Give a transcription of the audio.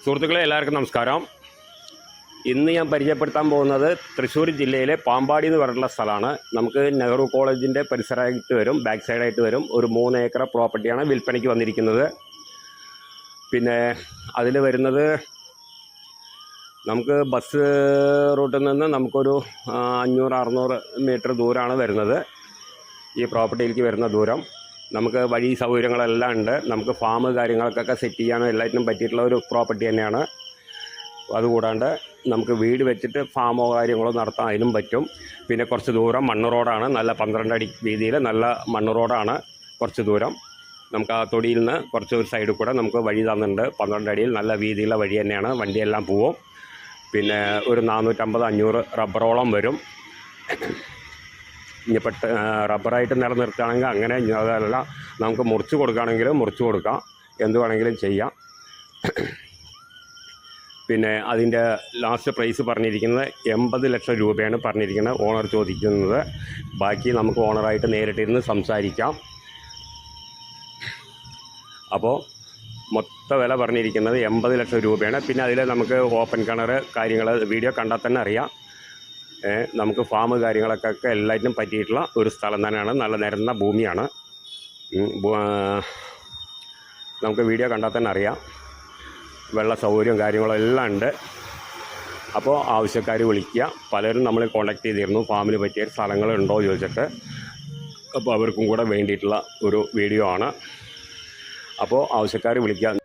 സുഹൃത്തുക്കളെ എല്ലാവർക്കും നമസ്കാരം. ഇന്ന് ഞാൻ പരിചയപ്പെടുത്താൻ പോകുന്നത് തൃശ്ശൂർ ജില്ലയിലെ പാമ്പാടി എന്ന് പറഞ്ഞിട്ടുള്ള സ്ഥലമാണ്. നമുക്ക് നെഹ്റു കോളേജിൻ്റെ പരിസരമായിട്ട് വരും, ബാക്ക് സൈഡായിട്ട് വരും. ഒരു 3 ഏക്കർ പ്രോപ്പർട്ടിയാണ് വിൽപ്പനയ്ക്ക് വന്നിരിക്കുന്നത്. പിന്നെ അതിൽ വരുന്നത് നമുക്ക് ബസ് റൂട്ടിൽ നിന്ന് നമുക്കൊരു 500-600 മീറ്റർ ദൂരമാണ് വരുന്നത്. ഈ പ്രോപ്പർട്ടിയിലേക്ക് വരുന്ന ദൂരം നമുക്ക് വഴി സൗകര്യങ്ങളെല്ലാം ഉണ്ട്. നമുക്ക് ഫാം കാര്യങ്ങൾക്കൊക്കെ സെറ്റ് ചെയ്യാനും എല്ലാറ്റിനും പറ്റിയിട്ടുള്ള ഒരു പ്രോപ്പർട്ടി തന്നെയാണ്. അതുകൂടാണ്ട് നമുക്ക് വീട് വെച്ചിട്ട് ഫാമോ കാര്യങ്ങളോ നടത്താൻ അതിനും പറ്റും. പിന്നെ കുറച്ച് ദൂരം മണ്ണ് റോഡാണ്, നല്ല 12 അടി വീതിയിൽ നല്ല മണ്ണ് റോഡാണ്. കുറച്ച് ദൂരം നമുക്ക് ആ തൊടിയിൽ നിന്ന് കുറച്ച് ഒരു സൈഡിൽ കൂടെ നമുക്ക് വഴി തന്നിട്ടുണ്ട്. 12 അടിയിൽ നല്ല വീതിയുള്ള വഴി തന്നെയാണ്, വണ്ടിയെല്ലാം പോവും. പിന്നെ ഒരു 450-500 റബ്ബറോളം വരും. ഇനി റബ്ബറായിട്ട് നിലനിർത്തുകയാണെങ്കിൽ അങ്ങനെ, അതല്ല നമുക്ക് മുറിച്ച് കൊടുക്കുകയാണെങ്കിലും മുറിച്ച് കൊടുക്കാം, എന്ത് വേണമെങ്കിലും ചെയ്യാം. പിന്നെ അതിൻ്റെ ലാസ്റ്റ് പ്രൈസ് പറഞ്ഞിരിക്കുന്നത് 80 ലക്ഷം രൂപയാണ് പറഞ്ഞിരിക്കുന്നത്, ഓണർ ചോദിക്കുന്നത്. ബാക്കി നമുക്ക് ഓണറായിട്ട് നേരിട്ടിരുന്ന് സംസാരിക്കാം. അപ്പോൾ മൊത്ത വില പറഞ്ഞിരിക്കുന്നത് 80 ലക്ഷം രൂപയാണ്. പിന്നെ അതിൽ നമുക്ക് ഓപ്പൺ കിണർ കാര്യങ്ങൾ വീഡിയോ കണ്ടാൽ തന്നെ അറിയാം. നമുക്ക് ഫാം കാര്യങ്ങളൊക്കെ എല്ലാറ്റിനും പറ്റിയിട്ടുള്ള ഒരു സ്ഥലം തന്നെയാണ്. നല്ല നിരന്ന ഭൂമിയാണ്. നമുക്ക് വീഡിയോ കണ്ടാൽ തന്നെ അറിയാം. വെള്ള സൗകര്യവും കാര്യങ്ങളും എല്ലാം ഉണ്ട്. അപ്പോൾ ആവശ്യക്കാർ വിളിക്കുക. പലരും നമ്മളെ കോൺടാക്ട് ചെയ്തിരുന്നു, ഫാമിന് പറ്റിയ സ്ഥലങ്ങളുണ്ടോ ചോദിച്ചിട്ട്. അപ്പോൾ അവർക്കും കൂടെ വേണ്ടിയിട്ടുള്ള ഒരു വീഡിയോ ആണ്. അപ്പോൾ ആവശ്യക്കാർ വിളിക്കുക.